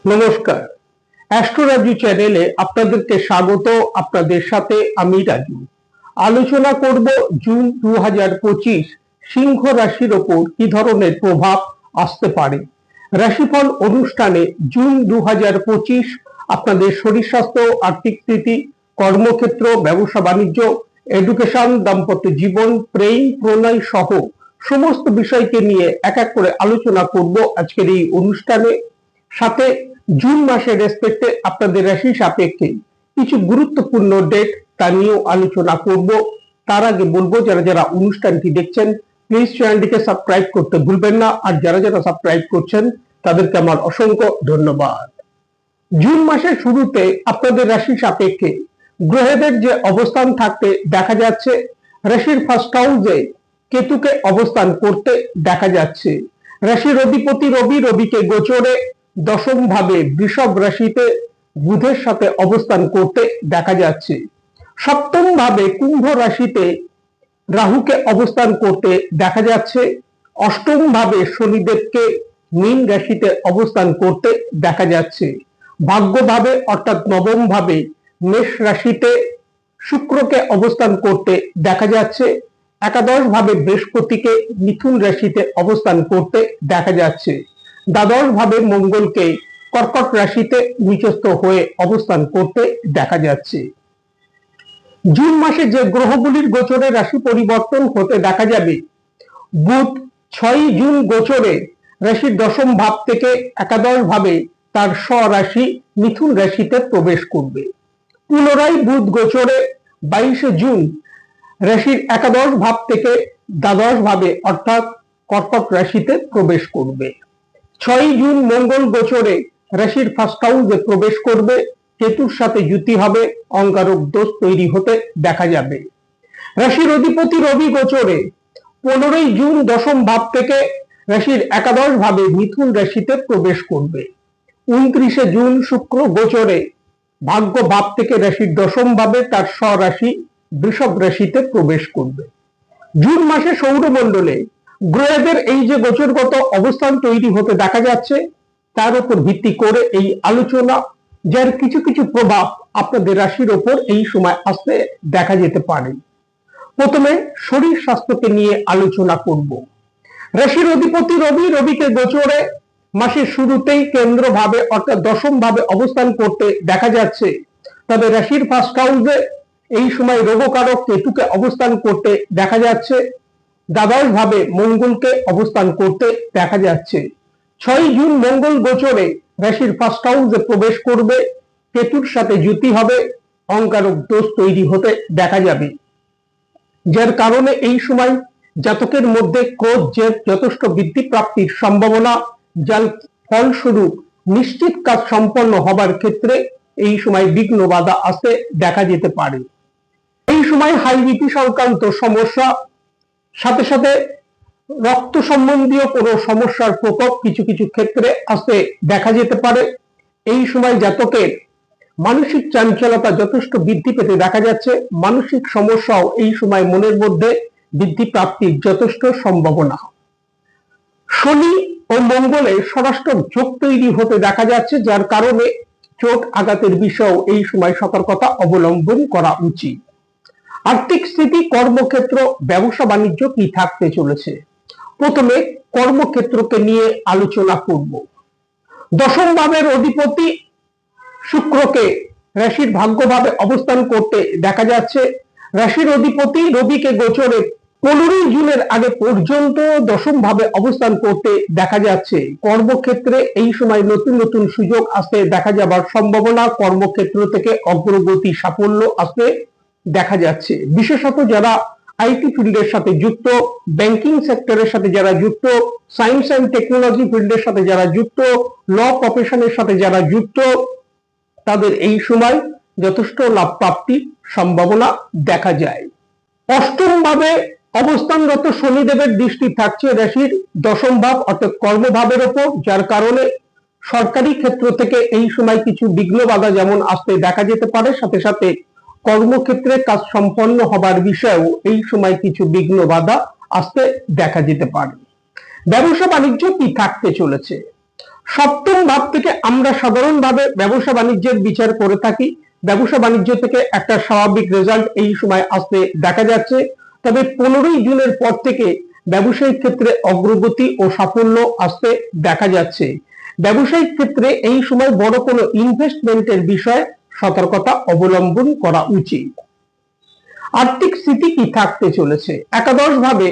নমস্কার, অ্যাস্ট্রোরাজু চ্যানেলে আপনাদেরকে স্বাগত। আপনাদের সাথে আমি রাজু। আলোচনা করব জুন 2025 সিংহ রাশির ওপর কি ধরনের প্রভাব আসতে পারে। রাশিফল অনুষ্ঠানে জুন 2025 আপনাদের শরীর স্বাস্থ্য, আর্থিক স্থিতি, কর্মক্ষেত্র, ব্যবসা বাণিজ্য, এডুকেশন, দাম্পত্য জীবন, প্রেম, প্রণয় সহ সমস্ত বিষয়কে নিয়ে এক এক করে আলোচনা করব আজকের এই অনুষ্ঠানে। সাথে জুন মাসের রেসপেক্টে আপনাদের রাশি সাপেক্ষে কিছু গুরুত্বপূর্ণ ডেট তা নিয়েও আলোচনা করব। তার আগে বলবো, যারা যারা অনুষ্ঠানটি দেখছেন প্লিজ চ্যানেলটিকে সাবস্ক্রাইব করতে ভুলবেন না, আর যারা যারা সাবস্ক্রাইব করছেন তাদেরকে আমার অসংখ্য ধন্যবাদ। জুন মাসের শুরুতে আপনাদের রাশি সাপেক্ষে গ্রহদের যে অবস্থান থাকতে দেখা যাচ্ছে, রাশির ফার্স্ট হাউসে কেতুকে অবস্থান করতে দেখা যাচ্ছে। রাশির অধিপতি রবি, রবিকে গোচরে দশম ভাবে বৃষভ রাশিতে বুধের সাথে অবস্থান করতে দেখা যাচ্ছে। সপ্তম ভাবে কুম্ভ রাশিতে রাহুকে অবস্থান করতে দেখা যাচ্ছে। অষ্টম ভাবে শনিদেবকে মীন রাশিতে অবস্থান করতে দেখা যাচ্ছে। ভাগ্যভাবে অর্থাৎ নবম ভাবে মেষ রাশিতে শুক্রকে অবস্থান করতে দেখা যাচ্ছে। একাদশ ভাবে বৃহস্পতিকে মিথুন রাশিতে অবস্থান করতে দেখা যাচ্ছে। দ্বাদশ ভাবে মঙ্গলকে কর্কট রাশিতে নিচস্থ হয়ে অবস্থান করতে দেখা যাচ্ছে। জুন মাসে যে গ্রহগুলির গোচরে রাশি পরিবর্তন হতে দেখা যাবে, বুধ 6 জুন গোচরে রাশির দশম ভাব থেকে একাদশ ভাবে তার স্বরাশি মিথুন রাশিতে প্রবেশ করবে। পুনরায় বুধ গোচরে 22 জুন রাশির একাদশ ভাব থেকে দ্বাদশ ভাবে অর্থাৎ কর্কট রাশিতে প্রবেশ করবে। 6 জুন মঙ্গল গোচরে রাশির ফার্স্ট হাউসে প্রবেশ করবে, কেতুর সাথে যুতি হবে, অঙ্গারক দোষ তৈরি হতে দেখা যাবে। রাশির অধিপতি রবি গোচরে 15 জুন দশম ভাব থেকে রাশির একাদশ ভাবে মিথুন রাশিতে প্রবেশ করবে। 29 জুন শুক্র গোচরে ভাগ্য ভাব থেকে রাশির দশম ভাবে তার স্বরাশি বৃষভ রাশিতে প্রবেশ করবে। জুন মাসে সৌরমণ্ডলে গ্রহদের এই যে গোচরগত অবস্থান তৈরি হতে দেখা যাচ্ছে, তার উপর ভিত্তি করে এই আলোচনা, যার কিছু কিছু প্রভাব আপনাদের রাশির ওপর এই সময় আসতে দেখা যেতে পারে। প্রথমে শরীর স্বাস্থ্যকে নিয়ে আলোচনা করব। রাশির অধিপতি রবি, রবিকে গোচরে মাসের শুরুতেই কেন্দ্র ভাবে অর্থাৎ দশম ভাবে অবস্থান করতে দেখা যাচ্ছে। তবে রাশির ফার্স্ট হাউসে এই সময় রোগকারক কেতুকে অবস্থান করতে দেখা যাচ্ছে। দ্বাদশ ভাবে মঙ্গলকে অবস্থান করতে দেখা যাচ্ছে। 6 জুন মঙ্গল গোচরে রাশির ফার্স্ট হাউসে প্রবেশ করবে, কেতুর সাথে যুতি হবে, অঙ্গারক দোষ তৈরি হতে দেখা যাবে। যার কারণে এই সময় জাতকের মধ্যে ক্রোধ, জেদ যথেষ্ট বৃদ্ধি প্রাপ্তির সম্ভাবনা, যার ফলস্বরূপ নিশ্চিত কাজ সম্পন্ন হবার ক্ষেত্রে এই সময় বিঘ্ন বাধা আসতে দেখা যেতে পারে। এই সময় হাই বিপি সংক্রান্ত সমস্যা, সাথে সাথে রক্ত সম্বন্ধীয় কোনো সমস্যার প্রকোপ কিছু কিছু ক্ষেত্রে আসতে দেখা যেতে পারে। এই সময় জাতকের মানসিক চঞ্চলতা যথেষ্ট বৃদ্ধি পেতে দেখা যাচ্ছে। মানসিক সমস্যাও এই সময় মনের মধ্যে বৃদ্ধি প্রাপ্তির যথেষ্ট সম্ভাবনা। শনি ও মঙ্গলে ষষ্ঠক যোগ তৈরি হতে দেখা যাচ্ছে, যার কারণে চোট আঘাতের বিষয়েও এই সময় সতর্কতা অবলম্বন করা উচিত। আর্থিক স্থিতি, কর্মক্ষেত্র, ব্যবসা বাণিজ্য কি থাকতে চলেছে। প্রথমে কর্মক্ষেত্রকে নিয়ে আলোচনা করব। দশম ভাবের অধিপতি শুক্রকে রাশির ভাগ্যভাবে অবস্থান করতে দেখা যাচ্ছে। রাশির অধিপতি রবিকে গোচরে 15 জুনের আগে পর্যন্ত দশম ভাবে অবস্থান করতে দেখা যাচ্ছে। কর্মক্ষেত্রে এই সময় নতুন নতুন সুযোগ আসতে দেখা যাবার সম্ভাবনা, কর্মক্ষেত্র থেকে অগ্রগতি সাফল্য আসতে দেখা যাচ্ছে। বিশেষত যারা আইটি ফিল্ডের সাথে যুক্ত, ব্যাংকিং সেক্টরের সাথে যারা যুক্ত, সায়েন্স অ্যান্ড টেকনোলজি ফিল্ডের সাথে যারা যুক্ত, ল প্রফেশনের সাথে যারা যুক্ত, তাদের এই সময় যথেষ্ট লাভ প্রাপ্তির সম্ভাবনা দেখা যায়। অষ্টম ভাবে অবস্থানরত শনিদেবের দৃষ্টি থাকছে রাশির দশম ভাব অর্থাৎ কর্মভাবের ওপর, যার কারণে সরকারি ক্ষেত্র থেকে এই সময় কিছু বিঘ্ন বাধা যেমন আসতে দেখা যেতে পারে, সাথে সাথে কর্মক্ষেত্রে কাজ সম্পন্ন হবার বিষয়েও এই সময় কিছু বিঘ্ন বাধা আসতে দেখা যেতে পারে। ব্যবসা বাণিজ্য কি থাকতে চলেছে। সপ্তম ভাব থেকে আমরা সাধারণভাবে ব্যবসা বাণিজ্যের বিচার করে থাকি। ব্যবসা বাণিজ্য থেকে একটা স্বাভাবিক রেজাল্ট এই সময় আসতে দেখা যাচ্ছে। তবে 15ই জুনের পর থেকে ব্যবসায়িক ক্ষেত্রে অগ্রগতি ও সাফল্য আসতে দেখা যাচ্ছে। ব্যবসায়িক ক্ষেত্রে এই সময় বড় কোনো ইনভেস্টমেন্টের বিষয়ে সতর্কতা অবলম্বন করা উচিত। আর্থিক স্থিতি কি থাকতে চলেছে? একাদশ ভাবে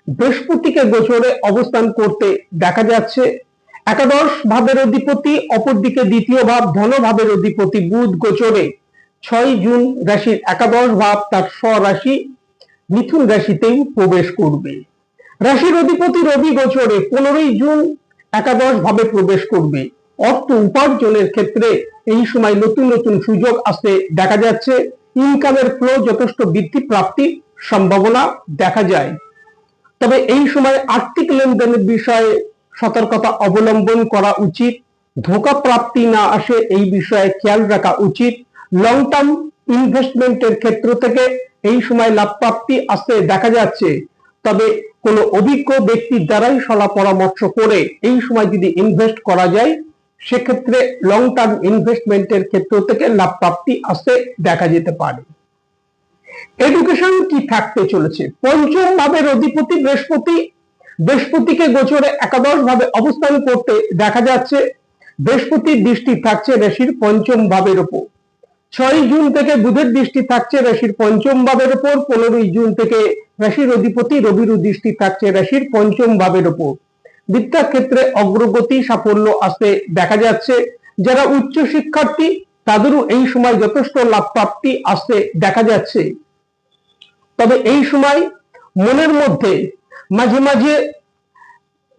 বৃহস্পতিকে গোচরে অবস্থান করতে দেখা যাচ্ছে। একাদশ ভাবের অধিপতি, অপরদিকে দ্বিতীয় ভাব ধন ভাবের অধিপতি বুধ গোচরে 6 জুন রাশির একাদশ ভাব তার স্বরাশি মিথুন রাশিতেই প্রবেশ করবে। রাশির অধিপতি রবি গোচরে 15ই জুন একাদশ ভাবে প্রবেশ করবে। অর্থ উপার্জনের ক্ষেত্রে এই সময় নতুন নতুন সুযোগ আসতে দেখা যাচ্ছে। ইনকামের ফ্লো যথেষ্ট বৃদ্ধি প্রাপ্তির সম্ভাবনা দেখা যায়। তবে এই সময় আর্থিক লেনদেনের বিষয়ে সতর্কতা অবলম্বন করা উচিত। ধোঁকা প্রাপ্তি না আসে এই বিষয়ে খেয়াল রাখা উচিত। লং টার্ম ইনভেস্টমেন্টের ক্ষেত্র থেকে এই সময় লাভ প্রাপ্তি আসতে দেখা যাচ্ছে। তবে কোনো অভিজ্ঞ ব্যক্তির দ্বারাই সলা পরামর্শ করে এই সময় যদি ইনভেস্ট করা যায়, সেক্ষেত্রে লং টার্ম ইনভেস্টমেন্টের ক্ষেত্র থেকে লাভ প্রাপ্তি আসতে দেখা যেতে পারে। এডুকেশন কি থাকতে চলেছে? পঞ্চম ভাবের অধিপতি বৃহস্পতিকে গোচরে একাদশ ভাবে অবস্থান করতে দেখা যাচ্ছে। বৃহস্পতির দৃষ্টি থাকছে রাশির পঞ্চম ভাবের উপর। 6 জুন থেকে বুধের দৃষ্টি থাকছে রাশির পঞ্চম ভাবের উপর। 15ই জুন থেকে রাশির অধিপতি রবির দৃষ্টি থাকছে রাশির পঞ্চম ভাবের উপর। বিদ্যা ক্ষেত্রে অগ্রগতি সাফল্য আসতে দেখা যাচ্ছে। যারা উচ্চ শিক্ষার্থী তাদেরও এই সময় যথেষ্ট লাভ প্রাপ্তি আসতে দেখা যাচ্ছে। তবে এই সময় মনের মধ্যে মাঝে মাঝে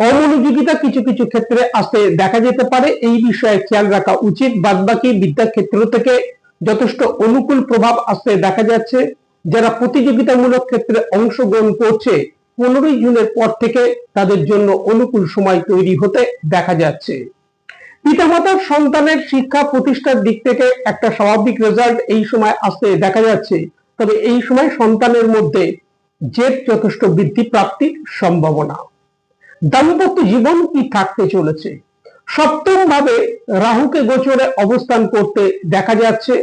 অমনোযোগিতা কিছু কিছু ক্ষেত্রে আসতে দেখা যেতে পারে, এই বিষয়ে খেয়াল রাখা উচিত। বাদবাকি বিদ্যা ক্ষেত্র থেকে যথেষ্ট অনুকূল প্রভাব আসতে দেখা যাচ্ছে। যারা প্রতিযোগিতামূলক ক্ষেত্রে অংশগ্রহণ করছে 15ই জুনের পর থেকে তাদের জন্য অনুকূল সময় তৈরি হতে দেখা যাচ্ছে। পিতামাতার সন্তানের শিক্ষা প্রতিষ্ঠার দিক থেকে একটা স্বাভাবিক রেজাল্ট এই সময় আসতে দেখা যাচ্ছে। তবে এই সময় সন্তানের মধ্যে জেদ যথেষ্ট বৃদ্ধি প্রাপ্তির সম্ভাবনা। দাম্পত্য জীবন কি থাকতে চলেছে? সপ্তম ভাবে রাহুকে গোচরে অবস্থান করতে দেখা যাচ্ছে।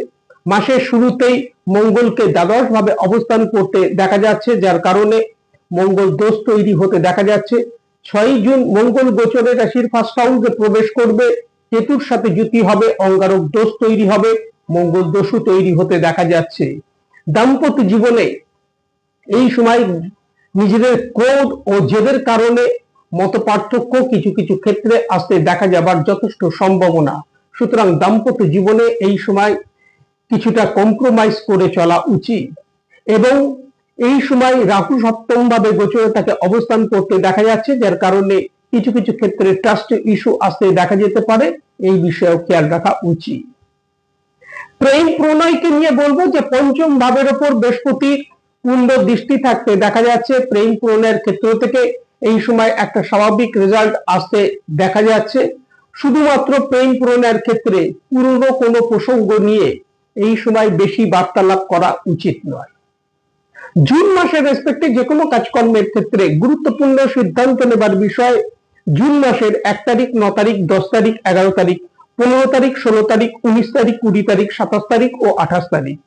মাসের শুরুতেই মঙ্গলকে দ্বাদশ ভাবে অবস্থান করতে দেখা যাচ্ছে, যার কারণে মঙ্গল দোষ তৈরি হতে দেখা যাচ্ছে। 6 জুন মঙ্গল গোচরে রাশির ফার্স্ট হাউসে প্রবেশ করবে। কেতুর সাথে যুতি হবে, অঙ্গারক দোষ তৈরি হবে, মঙ্গল দোষও তৈরি হতে দেখা যাচ্ছে। দাম্পত্য জীবনে এই সময় নিজেদের ক্রোধ ও জেদের কারণে মত পার্থক্য কিছু কিছু ক্ষেত্রে আসতে দেখা যাবার যথেষ্ট সম্ভাবনা। সুতরাং দাম্পত্য জীবনে এই সময় কিছুটা কম্প্রোমাইজ করে চলা উচিত। এবং এই সময় রাহু সপ্তম ভাবে গোচরে তাকে অবস্থান করতে দেখা যাচ্ছে, যার কারণে কিছু কিছু ক্ষেত্রে ট্রাস্ট ইস্যু আসতে দেখা যেতে পারে, এই বিষয়েও খেয়াল রাখা উচিত। প্রেম প্রণয়কে নিয়ে বলবো যে পঞ্চম ভাবের উপর বৃহস্পতির পূর্ণ দৃষ্টি থাকতে দেখা যাচ্ছে। প্রেম প্রণয়ের ক্ষেত্র থেকে এই সময় একটা স্বাভাবিক রেজাল্ট আসতে দেখা যাচ্ছে। শুধুমাত্র প্রেম প্রণয়ের ক্ষেত্রে পুরনো কোনো প্রসঙ্গ নিয়ে এই সময় বেশি বার্তালাপ করা উচিত নয়। জুন মাসের রেসপেক্টে যে কোনো কাজকর্মের ক্ষেত্রে গুরুত্বপূর্ণ সিদ্ধান্ত নেবার বিষয় জুন মাসের 1 তারিখ, 9 তারিখ, 10 তারিখ, 11 তারিখ, 15 তারিখ, 16 তারিখ, 19 তারিখ, 20 তারিখ, 27 তারিখ ও 28 তারিখ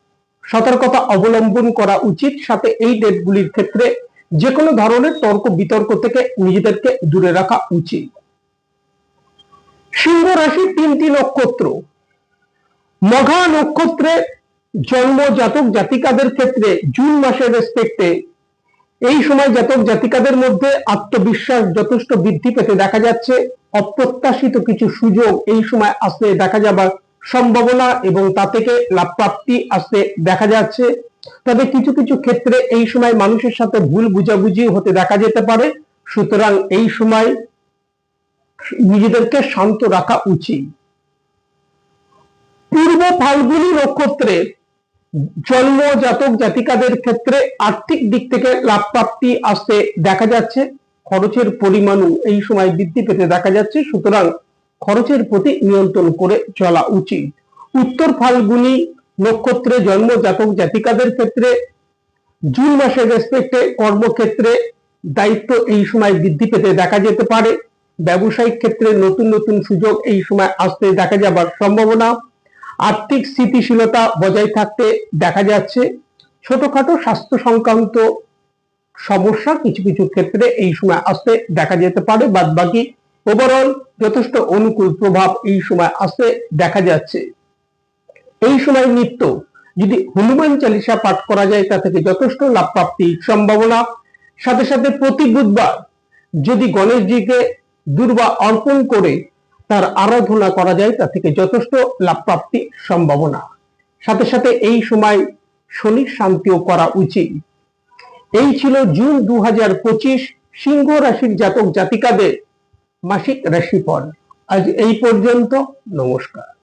সতর্কতা অবলম্বন করা উচিত। সাথে এই ডেটগুলির ক্ষেত্রে যে কোনো ধরনের তর্ক বিতর্ক থেকে নিজেদেরকে দূরে রাখা উচিত। সিংহ রাশির 3টি নক্ষত্র। মঘা নক্ষত্রে জন্ম জাতক জাতিকাদের ক্ষেত্রে জুন মাসের রেসপেক্টে এই সময় জাতক জাতিকাদের মধ্যে আত্মবিশ্বাস যথেষ্ট বৃদ্ধি পেতে দেখা যাচ্ছে। অপ্রত্যাশিত কিছু সুযোগ এই সময় আসতে দেখা যাবার সম্ভাবনা এবং তা থেকে লাভ প্রাপ্তি আসতে দেখা যাচ্ছে। তবে কিছু কিছু ক্ষেত্রে এই সময় মানুষের সাথে ভুল বুঝাবুঝি হতে দেখা যেতে পারে। সুতরাং এই সময় নিজেদেরকে শান্ত রাখা উচিত। পূর্ব ফাল্গুনী নক্ষত্রে জন্ম জাতক জাতিকাদের ক্ষেত্রে আর্থিক দিক থেকে লাভ প্রাপ্তি আসতে দেখা যাচ্ছে। খরচের পরিমাণও এই সময় বৃদ্ধি পেতে দেখা যাচ্ছে। সুতরাং খরচের প্রতি নিয়ন্ত্রণ করে চলা উচিত। উত্তর ফাল্গুনী নক্ষত্রে জন্ম জাতক জাতিকাদের ক্ষেত্রে জুন মাসের রেসপেক্টে কর্মক্ষেত্রে দায়িত্ব এই সময় বৃদ্ধি পেতে দেখা যেতে পারে। ব্যবসায়িক ক্ষেত্রে নতুন নতুন সুযোগ এই সময় আসতে দেখা যাবার সম্ভাবনা। আর্থিক স্থিতিশীলতা বজায় থাকতে দেখা যাচ্ছে। ছোটখাটো স্বাস্থ্য সংক্রান্ত সমস্যা কিছু কিছু ক্ষেত্রে এই সময় আসতে দেখা যেতে পারে, বাদ বাকি ওভারঅল যথেষ্ট অনুকূল প্রভাব এই সময় আসতে দেখা যাচ্ছে। এই সময় নিত্য যদি হনুমান চালিসা পাঠ করা যায় তা থেকে যথেষ্ট লাভ প্রাপ্তির সম্ভাবনা। সাথে সাথে প্রতি বুধবার যদি গণেশজিকে দুর্বা অর্পণ করে তার আরাধনা করা যায় তা থেকে যথেষ্ট লাভ প্রাপ্তির সম্ভাবনা। সাথে সাথে এই সময় শনির শান্তিও করা উচিত। এই ছিল জুন 2025 সিংহ রাশির জাতক জাতিকাদের মাসিক রাশিফল। আজ এই পর্যন্ত। নমস্কার।